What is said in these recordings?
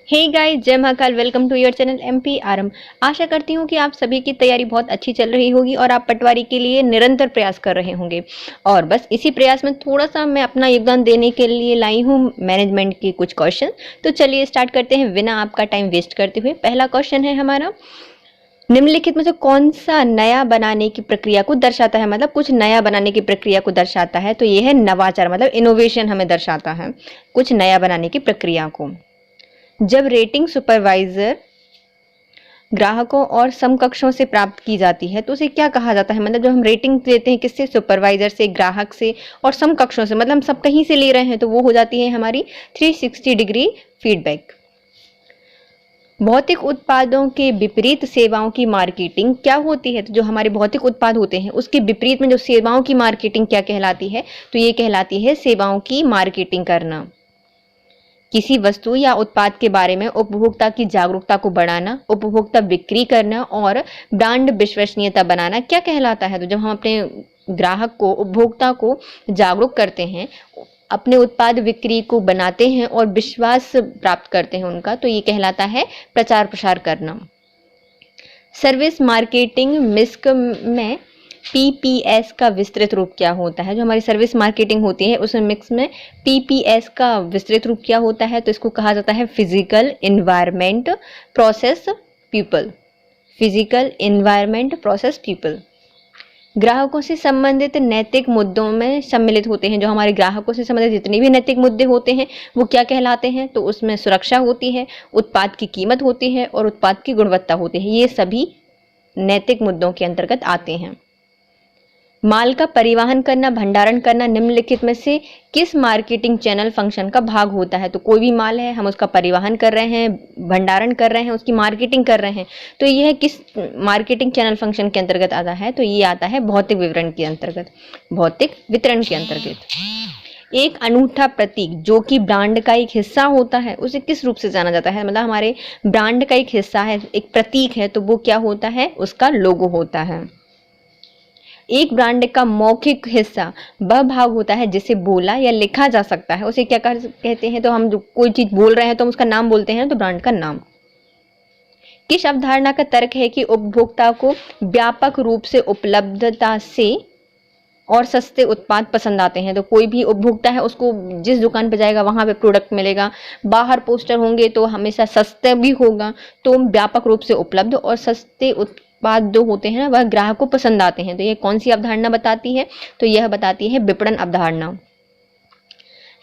हे guys, जय Mahakal. Welcome to your channel MP RM. आशा करती हूँ कि आप सभी की तैयारी बहुत अच्छी चल रही होगी और आप पटवारी के लिए निरंतर प्रयास कर रहे होंगे। और बस इसी प्रयास में थोड़ा सा मैं अपना योगदान देने के लिए लाई हूँ मैनेजमेंट के कुछ क्वेश्चन। तो चलिए स्टार्ट करते हैं बिना आपका टाइम वेस्ट करते हुए। पहला क्वेश्चन है हमारा, निम्नलिखित में से कौन सा नया बनाने की प्रक्रिया को दर्शाता है, मतलब कुछ नया बनाने की प्रक्रिया को दर्शाता है। तो ये है नवाचार, मतलब इनोवेशन हमें दर्शाता है कुछ नया बनाने की प्रक्रिया को। जब रेटिंग सुपरवाइजर ग्राहकों और समकक्षों से प्राप्त की जाती है तो उसे क्या कहा जाता है, मतलब जब हम रेटिंग देते हैं किससे, सुपरवाइजर से, ग्राहक से और समकक्षों से, मतलब हम सब कहीं से ले रहे हैं तो वो हो जाती है हमारी 360 डिग्री फीडबैक। भौतिक उत्पादों के विपरीत सेवाओं की मार्केटिंग क्या होती है। तो जो हमारे भौतिक उत्पाद होते हैं उसके विपरीत में जो सेवाओं की मार्केटिंग क्या कहलाती है, तो ये कहलाती है सेवाओं की मार्केटिंग करना। किसी वस्तु या उत्पाद के बारे में उपभोक्ता की जागरूकता को बढ़ाना, उपभोक्ता बिक्री करना और ब्रांड विश्वसनीयता बनाना क्या कहलाता है। तो जब हम अपने ग्राहक को, उपभोक्ता को जागरूक करते हैं, अपने उत्पाद बिक्री को बनाते हैं और विश्वास प्राप्त करते हैं उनका, तो ये कहलाता है प्रचार प्रसार करना। सर्विस मार्केटिंग मिस्क में पीपीएस का विस्तृत रूप क्या होता है। जो हमारी सर्विस मार्केटिंग होती है उसमें मिक्स में पीपीएस का विस्तृत रूप क्या होता है, तो इसको कहा जाता है physical, environment, process, people. Physical, environment, process, people. ग्राहकों से संबंधित नैतिक मुद्दों में सम्मिलित होते हैं। जो हमारे ग्राहकों से संबंधित जितने भी नैतिक मुद्दे होते हैं वो क्या कहलाते हैं, तो उसमें सुरक्षा होती है, उत्पाद की कीमत होती है और उत्पाद की गुणवत्ता होती है। ये सभी नैतिक मुद्दों के अंतर्गत आते हैं। माल का परिवहन करना, भंडारण करना निम्नलिखित में से किस मार्केटिंग चैनल फंक्शन का भाग होता है। तो कोई भी माल है, हम उसका परिवहन कर रहे हैं, भंडारण कर रहे हैं, उसकी मार्केटिंग कर रहे हैं, तो यह किस मार्केटिंग चैनल फंक्शन के अंतर्गत आता है, तो ये आता है भौतिक विवरण के अंतर्गत, भौतिक वितरण के अंतर्गत। एक अनूठा प्रतीक जो कि ब्रांड का एक हिस्सा होता है उसे किस रूप से जाना जाता है, मतलब हमारे ब्रांड का एक हिस्सा है, एक प्रतीक है, तो वो क्या होता है, उसका लोगो होता है। एक ब्रांड का मौखिक हिस्सा वह भाग होता है जिसे बोला या लिखा जा सकता है, उसे क्या कहते हैं। तो हम जो कोई चीज बोल रहे हैं तो हम उसका नाम बोलते हैं, तो ब्रांड का नाम। किस अवधारणा का तर्क है कि उपभोक्ता को व्यापक रूप से उपलब्धता से और सस्ते उत्पाद पसंद आते हैं। तो कोई भी उपभोक्ता है उसको जिस दुकान पर जाएगा वहां पे प्रोडक्ट मिलेगा, बाहर पोस्टर होंगे तो हमेशा सस्ते भी होगा, तो व्यापक रूप से उपलब्ध और सस्ते उत्पाद जो होते हैं वह ग्राहक को पसंद आते हैं। तो ये कौन सी अवधारणा बताती है, तो यह बताती है विपणन अवधारणा।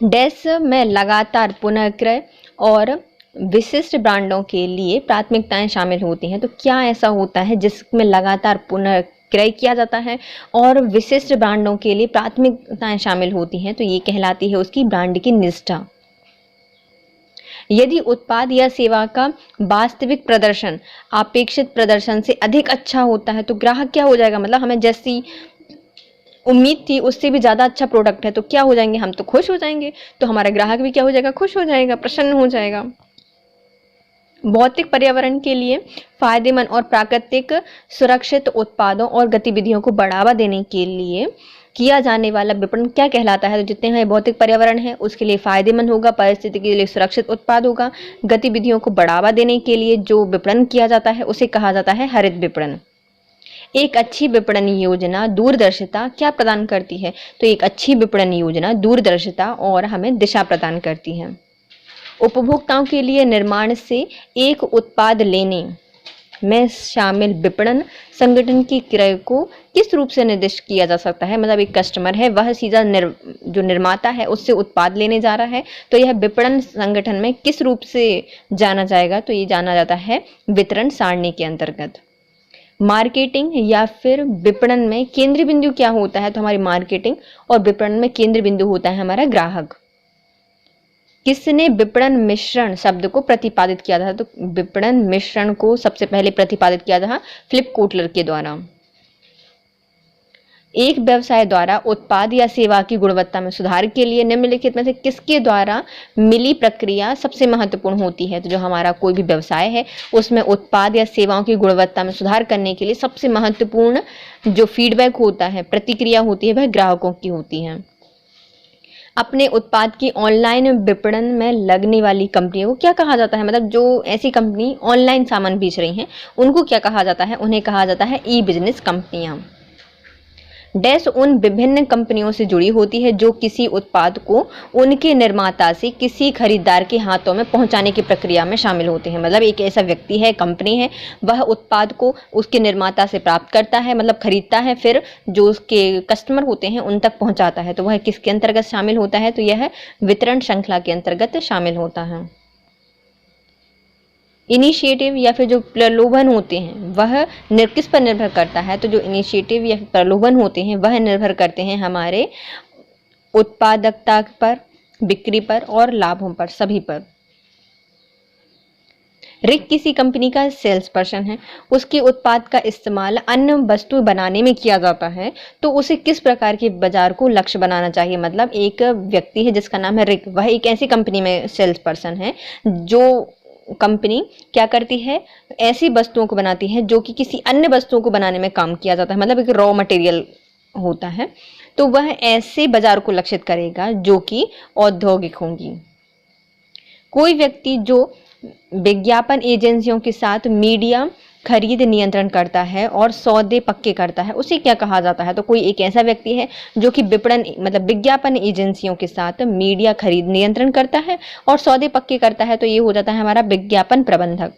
डैश में लगातार पुनर्क्रय और विशिष्ट ब्रांडों के लिए प्राथमिकताएं शामिल होती हैं। तो क्या ऐसा होता है जिसमें लगातार पुनर्क्रय किया जाता है और विशिष्ट ब्रांडों के लिए प्राथमिकताएं शामिल होती हैं, तो ये कहलाती है उसकी ब्रांड की निष्ठा। यदि उत्पाद या सेवा का वास्तविक प्रदर्शन अपेक्षित प्रदर्शन से अधिक अच्छा होता है तो ग्राहक क्या हो जाएगा, मतलब हमें जैसी उम्मीद थी उससे भी ज्यादा अच्छा प्रोडक्ट है तो क्या हो जाएंगे, हम तो खुश हो जाएंगे, तो हमारा ग्राहक भी क्या हो जाएगा, खुश हो जाएगा, प्रसन्न हो जाएगा। भौतिक पर्यावरण के लिए फायदेमंद और प्राकृतिक सुरक्षित उत्पादों और गतिविधियों को बढ़ावा देने के लिए किया जाने वाला विपणन क्या कहलाता है। तो जितने हमारे भौतिक पर्यावरण है उसके लिए फायदेमंद होगा, परिस्थिति के लिए सुरक्षित उत्पाद होगा, गतिविधियों को बढ़ावा देने के लिए जो विपणन किया जाता है उसे कहा जाता है हरित विपणन। एक अच्छी विपणन योजना दूरदर्शिता क्या प्रदान करती है, तो एक अच्छी विपणन योजना दूरदर्शिता और हमें दिशा प्रदान करती है। उपभोक्ताओं के लिए निर्माण से एक उत्पाद लेने में शामिल विपणन संगठन की क्रय को किस रूप से निर्दिष्ट किया जा सकता है, मतलब एक कस्टमर है वह सीधा जो निर्माता है उससे उत्पाद लेने जा रहा है, तो यह विपणन संगठन में किस रूप से जाना जाएगा, तो ये जाना जाता है वितरण सारणी के अंतर्गत। मार्केटिंग या फिर विपणन में केंद्रीय बिंदु क्या होता है, तो हमारी मार्केटिंग और विपणन में केंद्रीय बिंदु होता है हमारा ग्राहक। किसने विपणन मिश्रण शब्द को प्रतिपादित किया था, तो विपणन मिश्रण को सबसे पहले प्रतिपादित किया था फिलिप कोटलर के द्वारा। एक व्यवसाय द्वारा उत्पाद या सेवा की गुणवत्ता में सुधार के लिए निम्नलिखित में से किसके द्वारा मिली प्रक्रिया सबसे महत्वपूर्ण होती है। तो जो हमारा कोई भी व्यवसाय है उसमें उत्पाद या सेवाओं की गुणवत्ता में सुधार करने के लिए सबसे महत्वपूर्ण जो फीडबैक होता है, प्रतिक्रिया होती है, वह ग्राहकों की होती है। अपने उत्पाद की ऑनलाइन विपणन में लगने वाली कंपनियों को क्या कहा जाता है? मतलब जो ऐसी कंपनी ऑनलाइन सामान बेच रही हैं उनको क्या कहा जाता है? उन्हें कहा जाता है ई बिजनेस कंपनियां। डैश उन विभिन्न कंपनियों से जुड़ी होती है जो किसी उत्पाद को उनके निर्माता से किसी खरीदार के हाथों में पहुंचाने की प्रक्रिया में शामिल होते हैं। मतलब एक ऐसा व्यक्ति है, कंपनी है, वह उत्पाद को उसके निर्माता से प्राप्त करता है, मतलब खरीदता है, फिर जो उसके कस्टमर होते हैं उन तक पहुंचाता है। तो वह किसके अंतर्गत शामिल होता है? तो यह वितरण श्रृंखला के अंतर्गत शामिल होता है। इनिशिएटिव या फिर जो प्रलोभन होते हैं वह किस पर निर्भर करता है? तो जो इनिशिएटिव या प्रलोभन होते हैं वह निर्भर करते हैं हमारे उत्पादकता पर, बिक्री पर और लाभों पर, सभी पर। रिक किसी कंपनी का सेल्स पर्सन है, उसके उत्पाद का इस्तेमाल अन्य वस्तु बनाने में किया जाता है, तो उसे किस प्रकार के बाजार को लक्ष्य बनाना चाहिए? मतलब एक व्यक्ति है जिसका नाम है रिक, वह एक ऐसी कंपनी में सेल्स पर्सन है जो कंपनी क्या करती है? ऐसी वस्तुओं को बनाती है जो कि किसी अन्य वस्तुओं को बनाने में काम किया जाता है, मतलब एक रॉ मटेरियल होता है। तो वह ऐसे बाजार को लक्षित करेगा जो कि औद्योगिक होंगी। कोई व्यक्ति जो विज्ञापन एजेंसियों के साथ मीडिया खरीद नियंत्रण करता है और सौदे पक्के करता है, उसे क्या कहा जाता है? तो कोई एक ऐसा व्यक्ति है जो कि विपणन मतलब विज्ञापन एजेंसियों के साथ मीडिया खरीद नियंत्रण करता है और सौदे पक्के करता है, तो ये हो जाता है हमारा विज्ञापन प्रबंधक।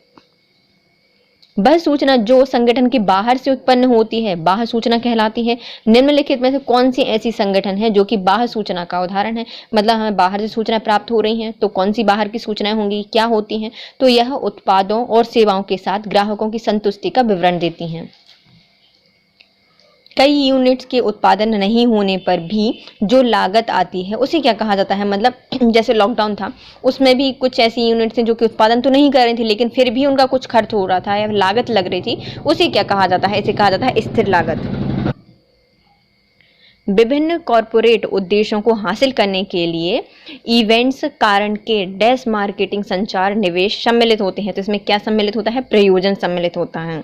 वह सूचना जो संगठन के बाहर से उत्पन्न होती है बाह्य सूचना कहलाती है। निम्नलिखित में से कौन सी ऐसी संगठन है जो कि बाह्य सूचना का उदाहरण है? मतलब हमें बाहर से सूचना प्राप्त हो रही हैं, तो कौन सी बाहर की सूचनाएं होंगी, क्या होती हैं? तो यह उत्पादों और सेवाओं के साथ ग्राहकों की संतुष्टि का विवरण देती हैं। कई यूनिट्स के उत्पादन नहीं होने पर भी जो लागत आती है उसे क्या कहा जाता है? मतलब जैसे लॉकडाउन था, उसमें भी कुछ ऐसी यूनिट्स हैं जो कि उत्पादन तो नहीं कर रही थी लेकिन फिर भी उनका कुछ खर्च हो रहा था या लागत लग रही थी, उसे क्या कहा जाता है? इसे कहा जाता है स्थिर लागत। विभिन्न कॉरपोरेट उद्देश्यों को हासिल करने के लिए इवेंट्स कारण के डैश मार्केटिंग संचार निवेश सम्मिलित होते हैं। तो इसमें क्या सम्मिलित होता है? प्रयोजन सम्मिलित होता है।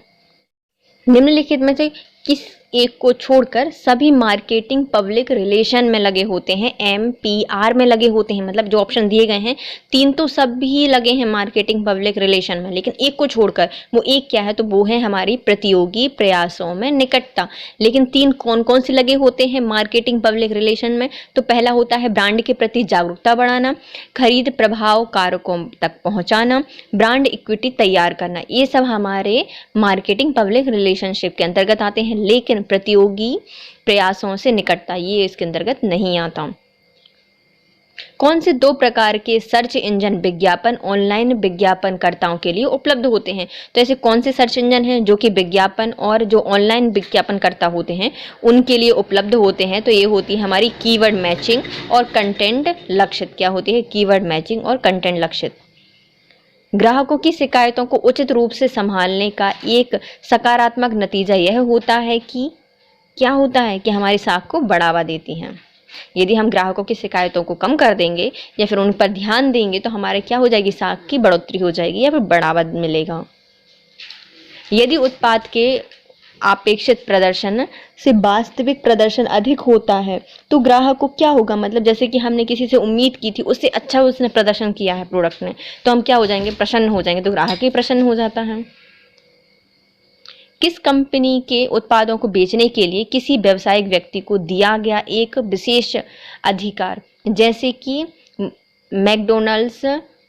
निम्नलिखित में से किस एक को छोड़कर सभी मार्केटिंग पब्लिक रिलेशन में लगे होते हैं, MPR में लगे होते हैं। मतलब जो ऑप्शन दिए गए हैं तीन तो सभी लगे हैं मार्केटिंग पब्लिक रिलेशन में, लेकिन एक को छोड़कर, वो एक क्या है? तो वो है हमारी प्रतियोगी प्रयासों में निकटता। लेकिन तीन कौन कौन से लगे होते हैं मार्केटिंग पब्लिक रिलेशन में? तो पहला होता है ब्रांड के प्रति जागरूकता बढ़ाना, खरीद प्रभाव कारकों तक पहुंचाना, ब्रांड इक्विटी तैयार करना। ये सब हमारे मार्केटिंग पब्लिक रिलेशनशिप के अंतर्गत आते हैं, लेकिन प्रतियोगी प्रयासों से निकटता ये इसके अंतर्गत नहीं आता। कौन से दो प्रकार के सर्च इंजन विज्ञापन ऑनलाइन विज्ञापनकर्ताओं के लिए उपलब्ध होते हैं? तो ऐसे कौन से सर्च इंजन हैं जो कि विज्ञापन और जो ऑनलाइन विज्ञापनकर्ता होते हैं उनके लिए उपलब्ध होते हैं? तो ये होती है हमारी कीवर्ड मैचिंग और कंटेंट लक्षित। क्या होती है? कीवर्ड मैचिंग और कंटेंट लक्षित। ग्राहकों की शिकायतों को उचित रूप से संभालने का एक सकारात्मक नतीजा यह होता है कि क्या होता है कि हमारी साख को बढ़ावा देती हैं। यदि हम ग्राहकों की शिकायतों को कम कर देंगे या फिर उन पर ध्यान देंगे तो हमारे क्या हो जाएगी? साख की बढ़ोतरी हो जाएगी या फिर बढ़ावा मिलेगा। यदि उत्पाद के अपेक्षित प्रदर्शन से वास्तविक प्रदर्शन अधिक होता है तो ग्राहक को क्या होगा? मतलब जैसे कि हमने किसी से उम्मीद की थी, उससे अच्छा उसने प्रदर्शन किया है प्रोडक्ट ने, तो हम क्या हो जाएंगे? प्रसन्न हो जाएंगे। तो ग्राहक ही प्रसन्न हो जाता है। किस कंपनी के उत्पादों को बेचने के लिए किसी व्यवसायिक व्यक्ति को दिया गया एक विशेष अधिकार, जैसे कि मैकडोनल्ड्स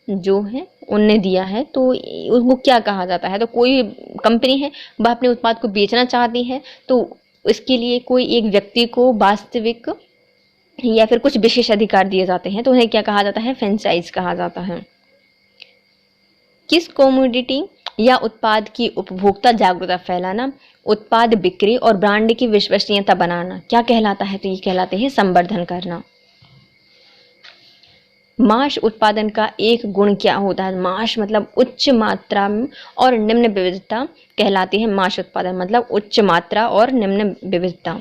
जो है उनने दिया है, तो उसको क्या कहा जाता है? तो कोई कंपनी है वह अपने उत्पाद को बेचना चाहती है तो इसके लिए कोई एक व्यक्ति को वास्तविक या फिर कुछ विशेष अधिकार दिए जाते हैं, तो उन्हें क्या कहा जाता है? फ्रेंचाइज कहा जाता है। किस कमोडिटी या उत्पाद की उपभोक्ता जागरूकता फैलाना, उत्पाद बिक्री और ब्रांड की विश्वसनीयता बनाना क्या कहलाता है? तो ये कहलाते हैं संवर्धन करना। मांस उत्पादन का एक गुण क्या होता है? मांस मतलब उच्च मात्रा और निम्न विविधता कहलाती है मांस उत्पादन, मतलब उच्च मात्रा और निम्न विविधता।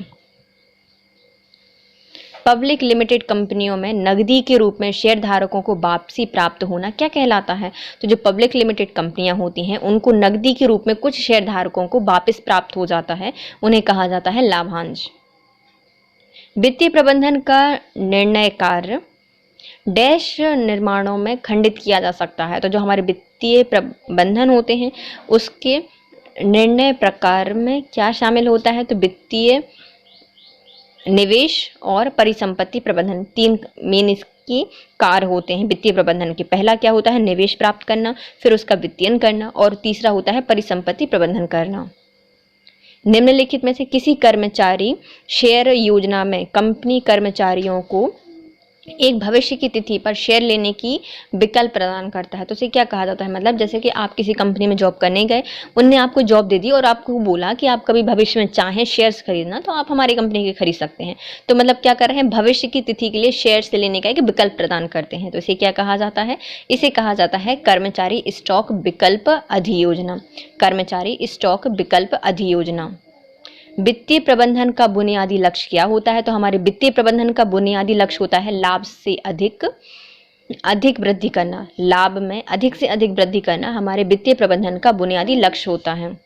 पब्लिक लिमिटेड कंपनियों में नकदी के रूप में शेयर धारकों को वापसी प्राप्त होना क्या कहलाता है? तो जो पब्लिक लिमिटेड कंपनियां होती हैं उनको नकदी के रूप में कुछ शेयर धारकों को वापस प्राप्त हो जाता है, उन्हें कहा जाता है लाभांश। वित्तीय प्रबंधन का निर्णय कार्य डैश निर्माणों में खंडित किया जा सकता है। तो जो हमारे वित्तीय प्रबंधन होते हैं उसके निर्णय प्रकार में क्या शामिल होता है? तो वित्तीय, निवेश और परिसंपत्ति प्रबंधन, 3 मेन इसकी कार्य होते हैं वित्तीय प्रबंधन के। पहला क्या होता है? निवेश प्राप्त करना, फिर उसका वित्तीयन करना, और तीसरा होता है परिसंपत्ति प्रबंधन करना। निम्नलिखित में से किसी कर्मचारी शेयर योजना में कंपनी कर्मचारियों को एक भविष्य की तिथि पर शेयर लेने की विकल्प प्रदान करता है? तो इसे क्या कहा जाता है? मतलब जैसे कि आप किसी कंपनी में जॉब करने गए, उनने आपको जॉब दे दी और आपको बोला कि आप कभी भविष्य में चाहें शेयर्स खरीदना तो आप हमारी कंपनी के खरीद सकते हैं। तो मतलब क्या कर रहे हैं? भविष्य की तिथि के लिए शेयर्स लेने का एक विकल्प प्रदान करते हैं। तो इसे क्या कहा जाता है? इसे कहा जाता है कर्मचारी स्टॉक विकल्प अधियोजना। कर्मचारी स्टॉक विकल्प अधियोजना। वित्तीय प्रबंधन का बुनियादी लक्ष्य क्या होता है? तो हमारे वित्तीय प्रबंधन का बुनियादी लक्ष्य होता है लाभ से अधिक वृद्धि करना। लाभ में अधिक से अधिक वृद्धि करना हमारे वित्तीय प्रबंधन का बुनियादी लक्ष्य होता है।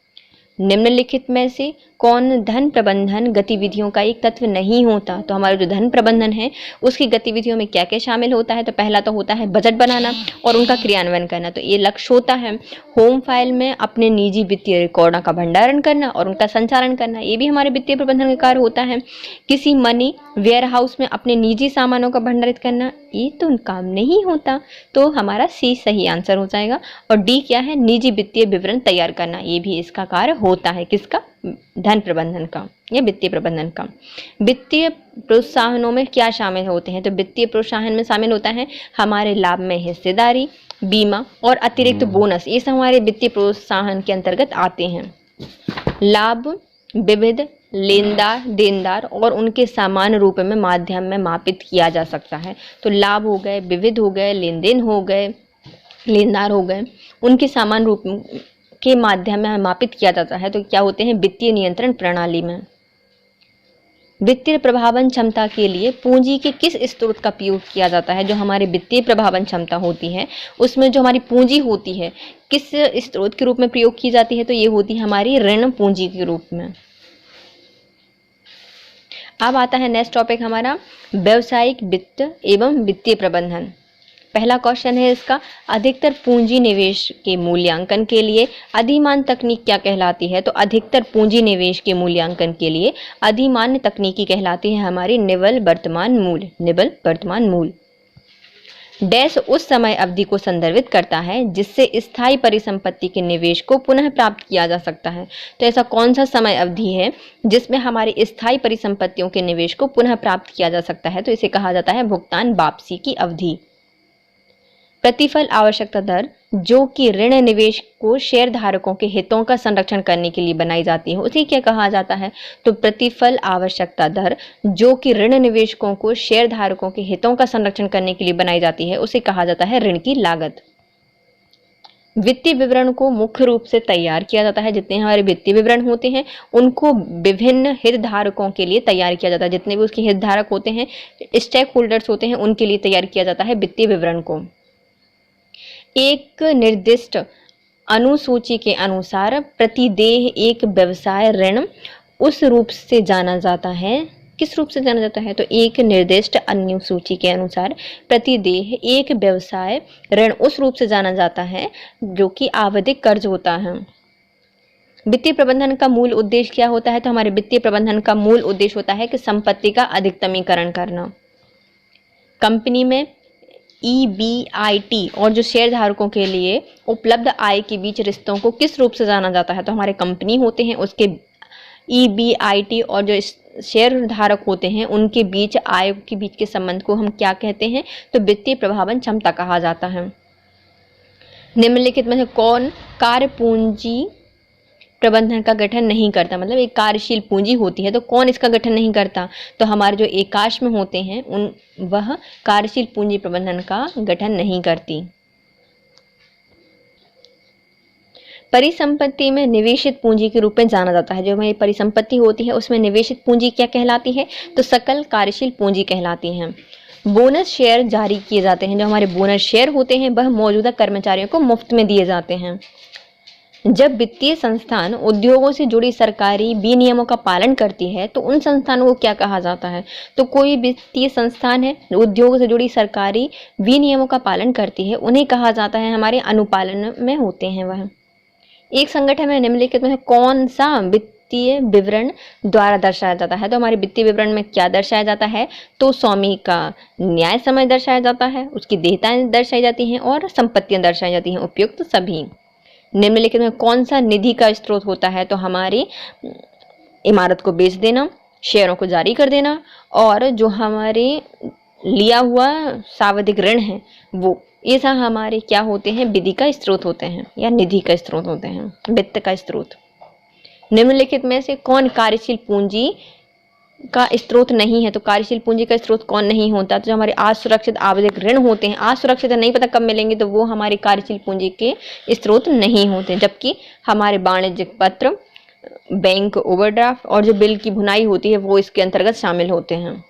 निम्नलिखित में से कौन धन प्रबंधन गतिविधियों का एक तत्व नहीं होता? तो हमारा जो धन प्रबंधन है उसकी गतिविधियों में क्या क्या शामिल होता है? तो पहला तो होता है बजट बनाना और उनका क्रियान्वयन करना। तो ये लक्ष्य होता है। होम फाइल में अपने निजी वित्तीय रिकॉर्डों का भंडारण करना और उनका संचालन करना, ये भी हमारे वित्तीय प्रबंधन का कार्य होता है। किसी मनी वेयर हाउस में अपने निजी सामानों का भंडारित करना, ये तो काम नहीं होता। तो हमारा सी सही आंसर हो जाएगा। और डी क्या है? निजी वित्तीय विवरण तैयार करना, ये भी इसका कार्य होता है। किसका? धन प्रबंधन का या वित्तीय प्रबंधन का। वित्तीय प्रोत्साहनों में क्या शामिल होते हैं? तो वित्तीय प्रोत्साहन में शामिल होता है हमारे लाभ में हिस्सेदारी, बीमा और अतिरिक्त बोनस। ये सब हमारे वित्तीय प्रोत्साहन के अंतर्गत आते हैं। लाभ विविध लेनदार, देनदार और उनके समान रूप में माध्यम में मापित किया जा सकता है। तो लाभ हो गए, विविध हो गए, लेन देन हो गए, लेनदार हो गए, उनके समान रूप के माध्यम में मापित किया जाता है। तो क्या होते हैं? वित्तीय नियंत्रण प्रणाली में। वित्तीय प्रभावन क्षमता के लिए पूंजी के किस स्रोत का प्रयोग किया जाता है? जो हमारे वित्तीय प्रभावन क्षमता होती है उसमें जो हमारी पूंजी होती है किस स्रोत के रूप में प्रयोग की जाती है? तो ये होती है हमारी ऋण पूंजी के रूप में। अब आता है नेक्स्ट टॉपिक हमारा व्यावसायिक वित्त एवं वित्तीय प्रबंधन। पहला क्वेश्चन है इसका, अधिकतर पूंजी निवेश के मूल्यांकन के लिए अधिमान्य तकनीक क्या कहलाती है? तो अधिकतर पूंजी निवेश के मूल्यांकन के लिए अधिमान्य तकनीकी कहलाती है हमारी निवल वर्तमान मूल्य। निवल वर्तमान मूल्य डैश उस समय अवधि को संदर्भित करता है जिससे स्थायी परिसंपत्ति के निवेश को पुनः प्राप्त किया जा सकता है। तो ऐसा कौन सा समय अवधि है जिसमें हमारी स्थायी परिसंपत्तियों के निवेश को पुनः प्राप्त किया जा सकता है? तो इसे कहा जाता है भुगतान वापसी की अवधि। प्रतिफल आवश्यकता दर जो कि ऋण निवेश को शेयर धारकों के हितों का संरक्षण करने के लिए बनाई जाती है, उसे क्या कहा जाता है? तो प्रतिफल आवश्यकता दर जो कि ऋण निवेशकों को शेयर धारकों के हितों का संरक्षण करने के लिए बनाई जाती है, उसे कहा जाता है ऋण की लागत। वित्तीय विवरण को मुख्य रूप से तैयार किया जाता है, जितने हमारे वित्तीय विवरण होते हैं उनको विभिन्न हितधारकों के लिए तैयार किया जाता है। जितने भी उसके हितधारक होते हैं, स्टेक होल्डर्स होते हैं, उनके लिए तैयार किया जाता है वित्तीय विवरण को। एक निर्दिष्ट अनुसूची के अनुसार प्रतिदेय एक व्यवसाय ऋण उस रूप से जाना जाता है, किस रूप से जाना जाता है? तो एक निर्दिष्ट अनुसूची के अनुसार प्रतिदेय एक व्यवसाय ऋण उस रूप से जाना जाता है जो कि आवधिक कर्ज होता है। वित्तीय प्रबंधन का मूल उद्देश्य क्या होता है? तो हमारे वित्तीय प्रबंधन का मूल उद्देश्य होता है कि संपत्ति का अधिकतमीकरण करना। कंपनी में EBIT और जो शेयर धारकों के लिए उपलब्ध आय के बीच रिश्तों को किस रूप से जाना जाता है? तो हमारे कंपनी होते हैं उसके EBIT और जो शेयर धारक होते हैं उनके बीच आय के बीच के संबंध को हम क्या कहते हैं? तो वित्तीय प्रभावन क्षमता कहा जाता है। निम्नलिखित में से कौन कार्य पूंजी प्रबंधन का गठन नहीं करता? मतलब एक कार्यशील पूंजी होती है तो कौन इसका गठन नहीं करता? तो हमारे जो एकाश में होते हैं वह कार्यशील पूंजी प्रबंधन का गठन नहीं करती। परिसंपत्ति में निवेशित पूंजी के रूप में जाना जाता है। जो हमारी परिसंपत्ति होती है उसमें निवेशित पूंजी क्या कहलाती है? तो सकल कार्यशील पूंजी कहलाती है। बोनस शेयर जारी किए जाते हैं। जो हमारे बोनस शेयर होते हैं वह मौजूदा कर्मचारियों को मुफ्त में दिए जाते हैं। जब वित्तीय संस्थान उद्योगों से जुड़ी सरकारी विनियमों का पालन करती है तो उन संस्थानों को क्या कहा जाता है? तो कोई वित्तीय संस्थान है उद्योग से जुड़ी सरकारी विनियमों का पालन करती है, उन्हें कहा जाता है हमारे अनुपालन में होते हैं वह। एक संगठन में निम्नलिखित में कौन सा वित्तीय विवरण द्वारा दर्शाया जाता है? तो हमारे वित्तीय विवरण में क्या दर्शाया जाता है? तो स्वामी का न्याय समय दर्शाया जाता है, उसकी देयताएं दर्शाई जाती हैं और संपत्तियां दर्शाई जाती हैं, उपयुक्त सभी। निम्नलिखित में कौन सा निधि का स्रोत होता है? तो हमारी इमारत को बेच देना, शेयरों को जारी कर देना और जो हमारे लिया हुआ सावधिक ऋण है वो, ये सब हमारे क्या होते हैं? विधि का स्रोत होते हैं या निधि का स्रोत होते हैं, वित्त का स्रोत। निम्नलिखित में से कौन कार्यशील पूंजी का स्रोत नहीं है? तो कार्यशील पूंजी का स्रोत कौन नहीं होता? तो जो हमारे असुरक्षित आवधिक ऋण होते हैं, असुरक्षित नहीं पता कब मिलेंगे, तो वो हमारे कार्यशील पूंजी के स्रोत नहीं होते। जबकि हमारे वाणिज्यिक पत्र, बैंक ओवरड्राफ्ट और जो बिल की भुनाई होती है वो इसके अंतर्गत शामिल होते हैं।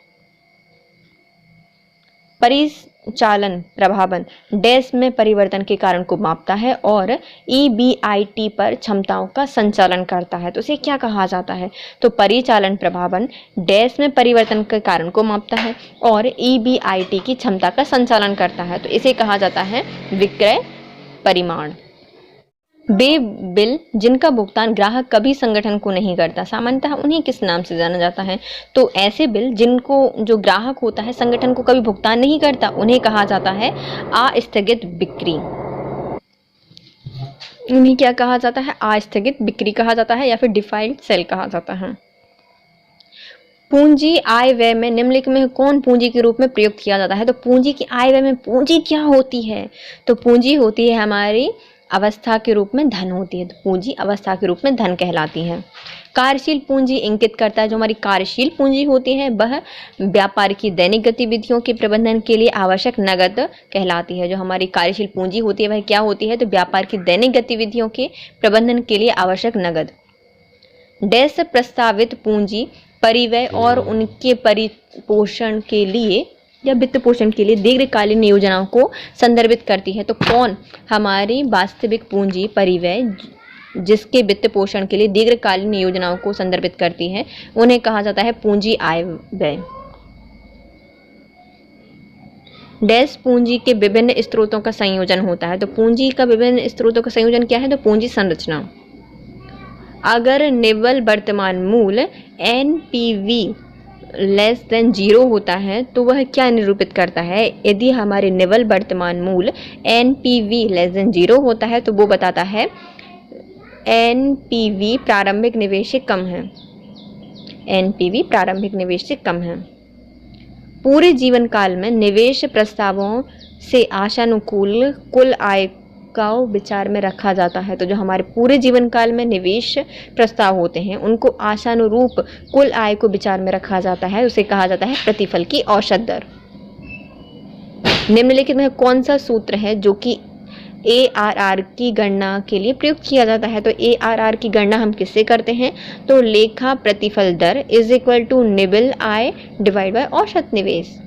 परिचालन प्रभावन डैश में परिवर्तन के कारण को मापता है और EBIT पर क्षमताओं का संचालन करता है, तो इसे क्या कहा जाता है? तो परिचालन प्रभावन डैश में परिवर्तन के कारण को मापता है और EBIT की क्षमता का संचालन करता है, तो इसे कहा जाता है विक्रय परिमाण। वे बिल जिनका भुगतान ग्राहक कभी संगठन को नहीं करता, सामान्यतः उन्हें किस नाम से जाना जाता है? तो ऐसे बिल जिनको जो ग्राहक होता है संगठन को कभी भुगतान नहीं करता, उन्हें कहा जाता है आस्थगित बिक्री। उन्हें क्या कहा जाता है? आस्थगित बिक्री कहा जाता है या फिर डिफॉल्ट सेल कहा जाता है। पूंजी आय व्यय में निम्नलिखित में कौन पूंजी के रूप में प्रयुक्त किया जाता है? तो पूंजी की आय व्यय में पूंजी क्या होती है? तो पूंजी होती है हमारी अवस्था के रूप में धन होती है, तो पूंजी अवस्था के रूप में धन कहलाती है। कार्यशील पूंजी इंगित करता है, जो हमारी कार्यशील पूंजी होती है वह व्यापार की दैनिक गतिविधियों के प्रबंधन के लिए आवश्यक नगद कहलाती है। जो हमारी कार्यशील पूंजी होती है वह क्या होती है? तो व्यापार की दैनिक गतिविधियों के प्रबंधन के लिए आवश्यक नगद। डैश प्रस्तावित पूंजी परिव्यय और उनके परिपोषण के लिए या वित्त पोषण के लिए दीर्घकालीन योजनाओं को संदर्भित करती है। तो कौन हमारी वास्तविक पूंजी परिव्यय जिसके वित्त पोषण के लिए दीर्घकालीन योजनाओं को संदर्भित करती है, उन्हें कहा जाता है पूंजी आय व्यय। डैश पूंजी के विभिन्न स्रोतों का संयोजन होता है, तो पूंजी का विभिन्न स्रोतों का संयोजन क्या है? तो पूंजी संरचना। अगर निव्वल वर्तमान मूल्य NPV लेस देन 0 होता है तो वह क्या निरूपित करता है? यदि हमारे निव्वल वर्तमान मूल्य NPV लेस देन 0 होता है तो वो बताता है NPV प्रारंभिक निवेश से कम है, NPV प्रारंभिक निवेश से कम है। पूरे जीवन काल में निवेश प्रस्तावों से आशानुकूल कुल आय का विचार में रखा जाता है, तो जो हमारे पूरे जीवन काल में निवेश प्रस्ताव होते हैं उनको आशानुरूप कुल आय को विचार में रखा जाता है, उसे कहा जाता है प्रतिफल की औसत दर। निम्नलिखित में कौन सा सूत्र है जो कि ARR की गणना के लिए प्रयुक्त किया जाता है? तो ARR की गणना हम किससे करते हैं? तो लेखा प्रतिफल दर इज इक्वल टू निव्वल आय डिवाइड बाय औसत निवेश।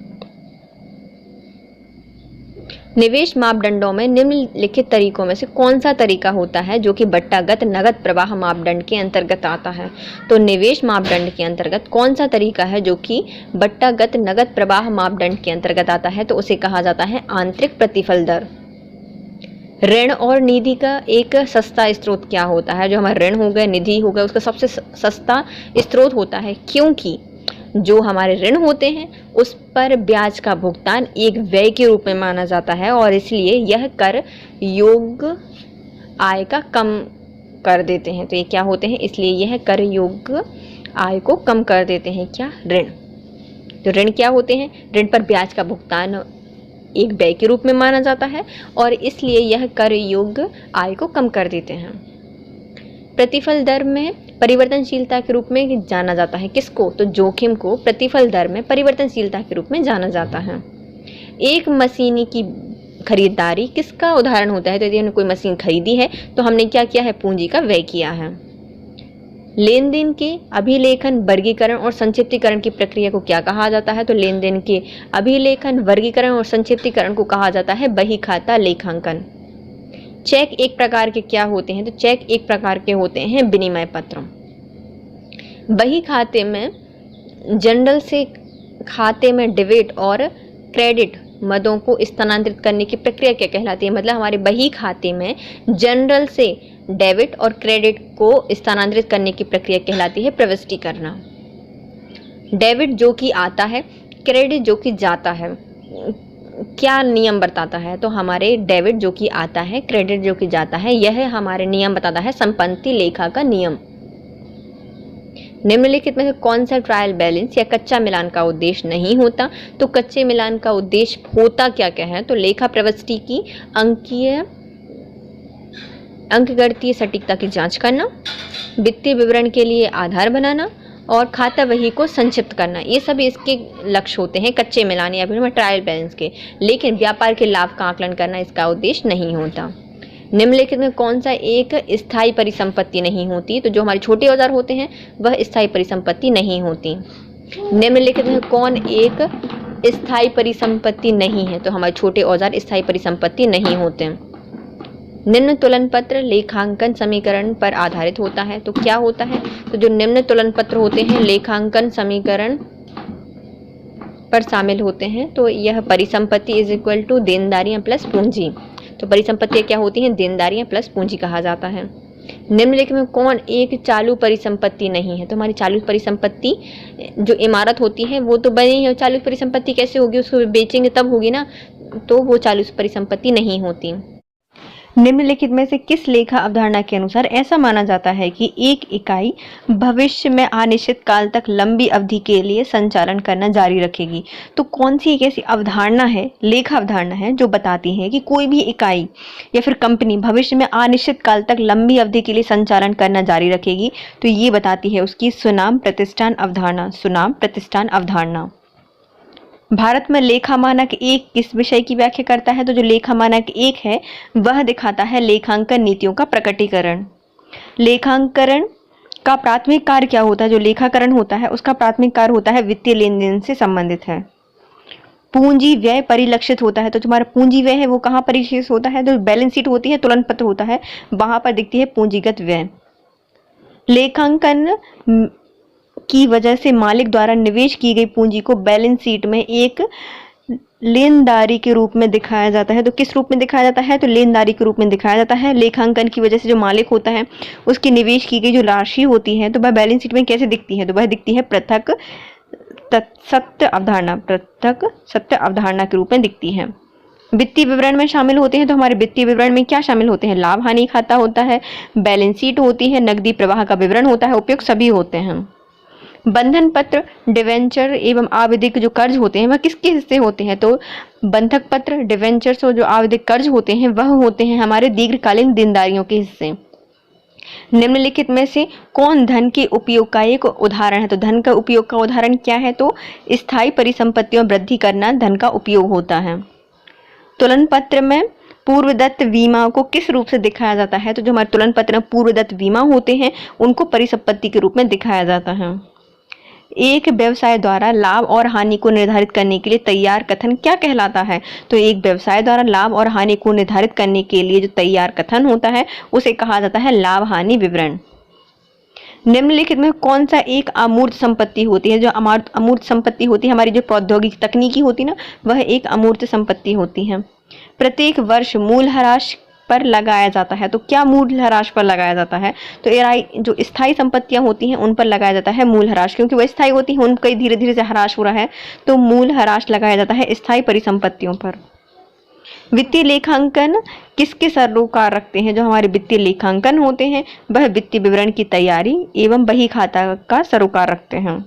निवेश मापदंडों में निम्नलिखित तरीकों में से कौन सा तरीका होता है जो कि बट्टागत नगद प्रवाह मापदंड के अंतर्गत आता है? तो निवेश मापदंड के अंतर्गत कौन सा तरीका है जो कि बट्टागत नगद प्रवाह मापदंड के अंतर्गत आता है? तो उसे कहा जाता है आंतरिक प्रतिफल दर। ऋण और निधि का एक सस्ता स्रोत क्या होता है? जो हमारा ऋण हो गया, निधि हो गया, उसका सबसे सस्ता स्रोत होता है, क्योंकि जो हमारे ऋण होते हैं उस पर ब्याज का भुगतान एक व्यय के रूप में माना जाता है और इसलिए यह कर योग्य आय का कम कर देते हैं। तो ये क्या होते हैं? इसलिए यह कर योग्य आय को कम कर देते हैं। क्या? ऋण। तो ऋण क्या होते हैं? ऋण पर ब्याज का भुगतान एक व्यय के रूप में माना जाता है और इसलिए यह कर योग्य आय को कम कर देते हैं। प्रतिफल दर में परिवर्तनशीलता के रूप में जाना जाता है। किसको? तो जोखिम को प्रतिफल दर में परिवर्तनशीलता के रूप में जाना जाता है। एक मशीन की खरीदारी किसका उदाहरण होता है? तो यदि हमने कोई मशीन खरीदी है तो हमने क्या किया है? पूंजी का व्यय किया है। लेन देन के अभिलेखन, वर्गीकरण और संक्षिप्तीकरण की प्रक्रिया को क्या कहा जाता है? तो लेन देन के अभिलेखन, वर्गीकरण और संक्षिप्तीकरण को कहा जाता है बही खाता लेखांकन। चेक एक प्रकार के क्या होते हैं? तो चेक एक प्रकार के होते हैं विनिमय पत्र। बही खाते में जनरल से खाते में डेबिट और क्रेडिट मदों को स्थानांतरित करने की प्रक्रिया क्या कहलाती है? मतलब हमारे बही खाते में जनरल से डेबिट और क्रेडिट को स्थानांतरित करने की प्रक्रिया कहलाती है प्रविष्टि करना। डेबिट जो कि आता है, क्रेडिट जो कि जाता है, क्या नियम बताता है? तो हमारे डेबिट जो कि आता है, क्रेडिट जो कि जाता है, यह हमारे नियम बताता है संपत्ति लेखा का नियम। निम्नलिखित में से कौन सा ट्रायल बैलेंस या कच्चा मिलान का उद्देश्य नहीं होता? तो कच्चे मिलान का उद्देश्य होता क्या क्या है? तो लेखा प्रविष्टि की अंकगणितीय सटीकता की जांच करना, वित्तीय विवरण के लिए आधार बनाना और खाता बही को संक्षिप्त करना, ये सभी इसके लक्ष्य होते हैं कच्चे मिलान या फिर ट्रायल बैलेंस के। लेकिन व्यापार के लाभ का आकलन करना इसका उद्देश्य नहीं होता। निम्नलिखित में कौन सा एक स्थायी परिसंपत्ति नहीं होती? तो जो हमारे छोटे औजार होते हैं वह स्थायी परिसंपत्ति नहीं होती। निम्नलिखित में कौन एक स्थायी परिसंपत्ति नहीं है? तो हमारे छोटे औजार स्थायी परिसंपत्ति नहीं होते। निम्न तुलन पत्र लेखांकन समीकरण पर आधारित होता है, तो क्या होता है? तो जो निम्न तुलन पत्र होते हैं लेखांकन समीकरण पर शामिल होते हैं। तो यह परिसंपत्ति इज इक्वल टू देनदारियां प्लस पूंजी। तो परिसंपत्तियां क्या होती हैं? देनदारियां प्लस पूंजी कहा जाता है। निम्नलिखित में कौन एक चालू परिसंपत्ति नहीं है? तो हमारी चालू परिसंपत्ति जो इमारत होती है वो तो बनी है, चालू परिसंपत्ति कैसे होगी? उसको बेचेंगे तब होगी ना, तो वो चालू परिसंपत्ति नहीं होती। निम्नलिखित में से किस लेखा अवधारणा के अनुसार ऐसा माना जाता है कि एक इकाई भविष्य में अनिश्चित काल तक लंबी अवधि के लिए संचालन करना जारी रखेगी? तो कौन सी एक ऐसी अवधारणा है, लेखा अवधारणा है, जो बताती है कि कोई भी इकाई या फिर कंपनी भविष्य में अनिश्चित काल तक लंबी अवधि के लिए संचालन करना जारी रखेगी? तो ये बताती है उसकी सुनाम प्रतिष्ठान अवधारणा। सुनाम प्रतिष्ठान अवधारणा। भारत में लेखा मानक एक किस विषय की व्याख्या करता है? तो जो लेखा मानक एक है वह दिखाता है लेखांकन नीतियों का प्रकटीकरण। लेखांकन का प्राथमिक कार्य क्या होता है? जो लेखाकरण होता है उसका प्राथमिक कार्य होता है वित्तीय लेन देन से संबंधित है। पूंजी व्यय परिलक्षित होता है, तो तुम्हारा पूंजी व्यय है वो कहाँ परिलक्षित होता है? तो बैलेंस शीट होती है, तुलन पत्र होता है, वहां पर दिखती है पूंजीगत व्यय। लेखांकन की वजह से मालिक द्वारा निवेश की गई पूंजी को बैलेंस शीट में एक लेनदारी के रूप में दिखाया जाता है। तो किस रूप में दिखाया जाता है? तो लेनदारी के रूप में दिखाया जाता है। लेखांकन की वजह से जो मालिक होता है उसकी निवेश की गई जो राशि होती है तो वह बैलेंस शीट में कैसे दिखती है? तो वह दिखती है पृथक सत्य अवधारणा, पृथक सत्य अवधारणा के रूप में दिखती है। वित्तीय विवरण में शामिल होते हैं, तो हमारे वित्तीय विवरण में क्या शामिल होते हैं? लाभ हानि खाता होता है, बैलेंस शीट होती है, नकदी प्रवाह का विवरण होता है, उपयुक्त सभी होते हैं। बंधन पत्र, डिवेंचर एवं आवधिक जो कर्ज होते हैं वह किसके हिस्से होते हैं? तो बंधक पत्र, डिवेंचर्स और जो आवधिक कर्ज होते हैं वह होते हैं हमारे दीर्घकालीन देनदारियों के हिस्से। निम्नलिखित में से कौन धन के उपयोग का एक उदाहरण है? तो धन का उपयोग का उदाहरण क्या है? तो स्थायी परिसंपत्तियों में वृद्धि करना धन का उपयोग होता है। तुलन पत्र में पूर्वदत्त बीमा को किस रूप से दिखाया जाता है? तो जो हमारे तुलन पत्र में पूर्वदत्त बीमा होते हैं उनको परिसंपत्ति के रूप में दिखाया जाता है। एक व्यवसाय द्वारा लाभ और हानि को निर्धारित करने के लिए तैयार कथन क्या कहलाता है? तो एक व्यवसाय द्वारा लाभ और हानि को निर्धारित करने के लिए जो तैयार कथन होता है उसे कहा जाता है लाभ हानि विवरण। निम्नलिखित में कौन सा एक अमूर्त संपत्ति होती है? जो अमूर्त संपत्ति होती है हमारी जो प्रौद्योगिकी तकनीकी होती है ना वह एक अमूर्त संपत्ति होती है। प्रत्येक वर्ष मूल्यह्रास पर लगाया जाता है, तो क्या मूल्यह्रास पर लगाया जाता है? तो जो स्थायी संपत्तियां होती हैं उन पर लगाया जाता है मूल्यह्रास, क्योंकि वह स्थायी होती हैं, उनका धीरे धीरे से ह्रास हो रहा है, तो मूल्यह्रास लगाया जाता है स्थायी परिसंपत्तियों पर। वित्तीय लेखांकन किसके सरोकार रखते हैं? जो हमारे वित्तीय लेखांकन होते हैं वह वित्तीय विवरण की तैयारी एवं बही खाता का सरोकार रखते हैं।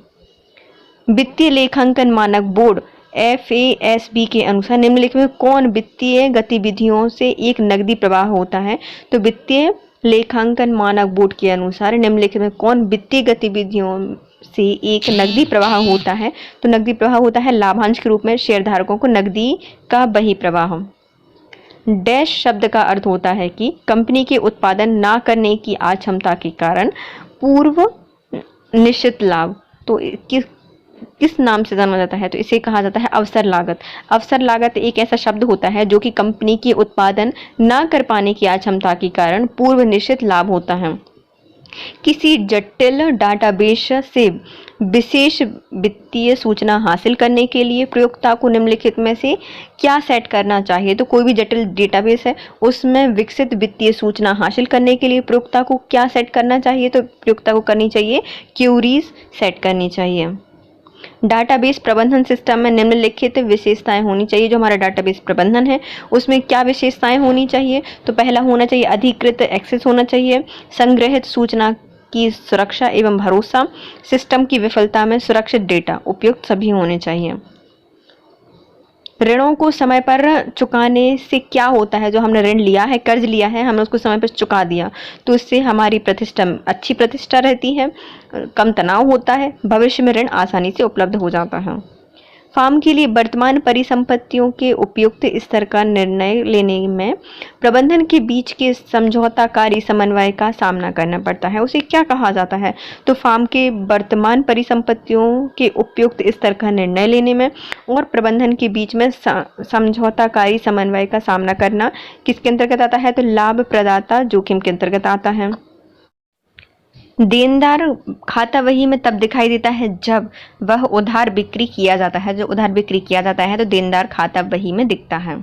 वित्तीय लेखांकन मानक बोर्ड FASB के अनुसार निम्नलिखित में कौन वित्तीय गतिविधियों से एक नकदी प्रवाह होता है? तो वित्तीय लेखांकन मानक बोर्ड के अनुसार निम्नलिखित में कौन वित्तीय गतिविधियों से एक नकदी प्रवाह होता है? तो नकदी प्रवाह होता है लाभांश के रूप में शेयरधारकों को नकदी का बही प्रवाह। डैश शब्द का अर्थ होता है कि कंपनी के उत्पादन ना करने की अक्षमता के कारण पूर्व निश्चित लाभ। तो किस नाम से जाना जाता है? तो इसे कहा जाता है अवसर लागत। अवसर लागत एक ऐसा शब्द होता है जो कि कंपनी की उत्पादन ना कर पाने की अक्षमता के कारण पूर्व निश्चित लाभ होता है। किसी जटिल डाटाबेस से विशेष वित्तीय सूचना हासिल करने के लिए प्रयोक्ता को निम्नलिखित में से क्या सेट करना चाहिए? तो कोई भी जटिल डेटाबेस है उसमें विकसित वित्तीय सूचना हासिल करने के लिए प्रयोक्ता को क्या सेट करना चाहिए? तो प्रयोक्ता को करनी चाहिए क्यूरीज सेट करनी चाहिए। डाटाबेस प्रबंधन सिस्टम में निम्नलिखित विशेषताएं होनी चाहिए। जो हमारा डाटाबेस प्रबंधन है उसमें क्या विशेषताएं होनी चाहिए? तो पहला होना चाहिए अधिकृत एक्सेस होना चाहिए, संग्रहित सूचना की सुरक्षा एवं भरोसा, सिस्टम की विफलता में सुरक्षित डेटा, उपयुक्त सभी होने चाहिए। ऋणों को समय पर चुकाने से क्या होता है? जो हमने ऋण लिया है, कर्ज लिया है, हमने उसको समय पर चुका दिया तो इससे हमारी प्रतिष्ठा, अच्छी प्रतिष्ठा रहती है, कम तनाव होता है, भविष्य में ऋण आसानी से उपलब्ध हो जाता है। फर्म के लिए वर्तमान परिसंपत्तियों के उपयुक्त स्तर का निर्णय लेने में प्रबंधन के बीच के समझौताकारी समन्वय का सामना करना पड़ता है। उसे क्या कहा जाता है? तो फर्म के वर्तमान परिसंपत्तियों के उपयुक्त स्तर का निर्णय लेने में और प्रबंधन के बीच में समझौताकारी समन्वय का सामना करना किसके अंतर्गत आता है? तो लाभ प्रदाता जोखिम के अंतर्गत आता है। देनदार खाता वही में तब दिखाई देता है जब वह उधार बिक्री किया जाता है। जो उधार बिक्री किया जाता है तो देनदार खाता वही में दिखता है।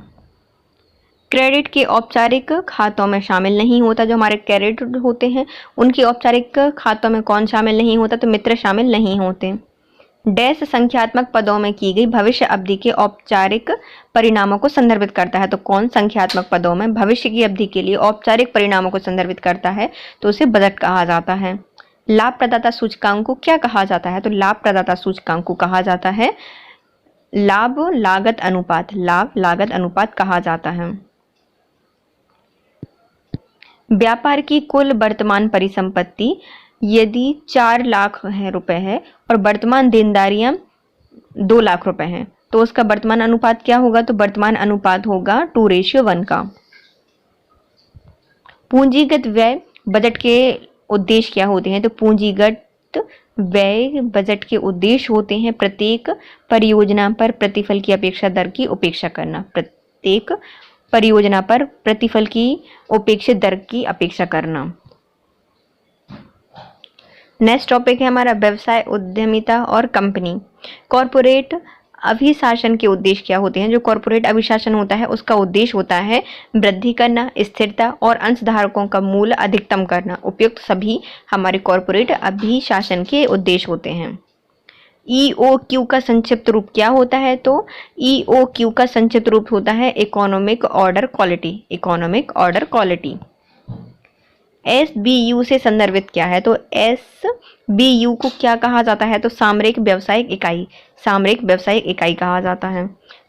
क्रेडिट के औपचारिक खातों में शामिल नहीं होता। जो हमारे क्रेडिट होते हैं उनके औपचारिक खातों में कौन शामिल नहीं होता? तो मित्र शामिल नहीं होते। डैश संख्यात्मक पदों में की गई भविष्य अवधि के औपचारिक परिणामों को संदर्भित करता है। तो कौन संख्यात्मक पदों में भविष्य की अवधि के लिए औपचारिक परिणामों को संदर्भित करता है? तो उसे बजट कहा जाता है। लाभ प्रदाता सूचकांक को क्या कहा जाता है? तो लाभ प्रदाता सूचकांक को कहा जाता है लाभ लागत अनुपात। लाभ लागत अनुपात कहा जाता है। व्यापार की कुल वर्तमान परिसंपत्ति यदि 4 लाख रुपए है और वर्तमान देनदारियां 2 लाख रुपए हैं तो उसका वर्तमान अनुपात क्या होगा? तो वर्तमान अनुपात होगा 2:1 का। पूंजीगत व्यय बजट के उद्देश्य क्या होते हैं? तो पूंजीगत व्यय बजट के उद्देश्य होते हैं प्रत्येक परियोजना पर प्रतिफल की अपेक्षा दर की उपेक्षा करना। प्रत्येक परियोजना पर प्रतिफल की उपेक्षित दर की अपेक्षा करना। नेक्स्ट टॉपिक है हमारा व्यवसाय, उद्यमिता और कंपनी। कॉर्पोरेट अभिशासन के उद्देश्य क्या होते हैं? जो कॉर्पोरेट अभिशासन होता है उसका उद्देश्य होता है वृद्धि करना, स्थिरता और अंशधारकों का मूल्य अधिकतम करना। उपयुक्त सभी हमारे कॉर्पोरेट अभिशासन के उद्देश्य होते हैं। EOQ का संक्षिप्त रूप क्या होता है? तो EOQ का संक्षिप्त रूप होता है economic order quality. Economic order quality. SBU से संदर्भित क्या है? तो SBU को क्या कहा जाता है? तो सामरिक व्यावसायिक इकाई। सामरिक व्यावसायिक इकाई कहा जाता है।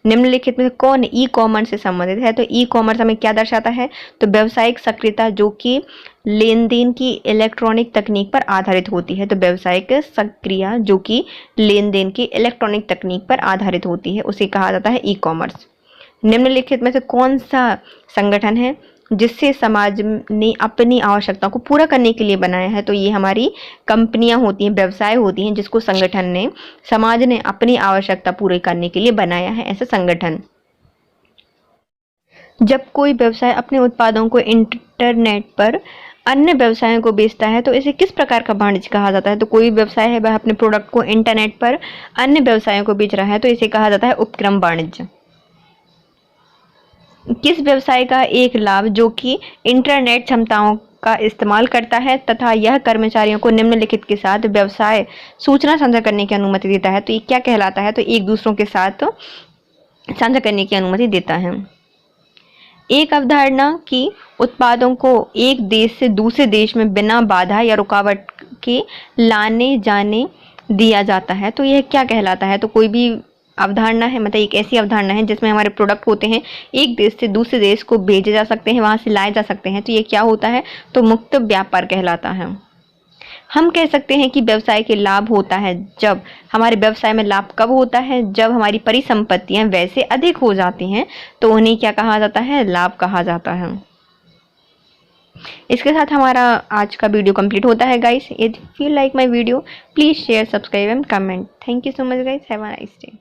निम्नलिखित में कौन ई कॉमर्स से संबंधित है? तो ई कॉमर्स हमें क्या दर्शाता है? तो व्यावसायिक सक्रियता जो कि लेन देन की इलेक्ट्रॉनिक तकनीक पर आधारित होती है। तो व्यावसायिक सक्रिया जो कि लेन देन की इलेक्ट्रॉनिक तकनीक पर आधारित होती है उसे कहा जाता है ई कॉमर्स। निम्नलिखित में से कौन सा संगठन है जिससे समाज ने अपनी आवश्यकताओं को पूरा करने के लिए बनाया है? तो ये हमारी कंपनियां होती हैं, व्यवसाय होती हैं जिसको संगठन ने, समाज ने अपनी आवश्यकता पूरी करने के लिए बनाया है, ऐसा संगठन। जब कोई व्यवसाय अपने उत्पादों को इंटरनेट पर अन्य व्यवसायों को बेचता है तो इसे किस प्रकार का वाणिज्य कहा जाता है? तो कोई व्यवसाय है वह अपने प्रोडक्ट को इंटरनेट पर अन्य व्यवसायों को बेच रहा है तो इसे कहा जाता है उपक्रम वाणिज्य। किस व्यवसाय का एक लाभ जो कि इंटरनेट क्षमताओं का इस्तेमाल करता है तथा यह कर्मचारियों को निम्नलिखित के साथ व्यवसाय सूचना साझा करने की अनुमति देता है? तो ये क्या कहलाता है? तो एक दूसरों के साथ साझा करने की अनुमति देता है। एक अवधारणा की उत्पादों को एक देश से दूसरे देश में बिना बाधा या रुकावट के लाने जाने दिया जाता है तो यह क्या कहलाता है? तो कोई भी अवधारणा है, मतलब एक ऐसी अवधारणा है जिसमें हमारे प्रोडक्ट होते हैं एक देश से दूसरे देश को भेजे जा सकते हैं, वहां से लाए जा सकते हैं, तो ये क्या होता है? तो मुक्त व्यापार कहलाता है। हम कह सकते हैं कि व्यवसाय के लाभ होता है जब हमारे व्यवसाय में लाभ कब होता है? जब हमारी परिसंपत्तियां वैसे अधिक हो जाती हैं तो उन्हें क्या कहा जाता है? लाभ कहा जाता है। इसके साथ हमारा आज का वीडियो कंप्लीट होता है guys. If you like my video please share, subscribe and comment. Thank you so much guys, have a nice day.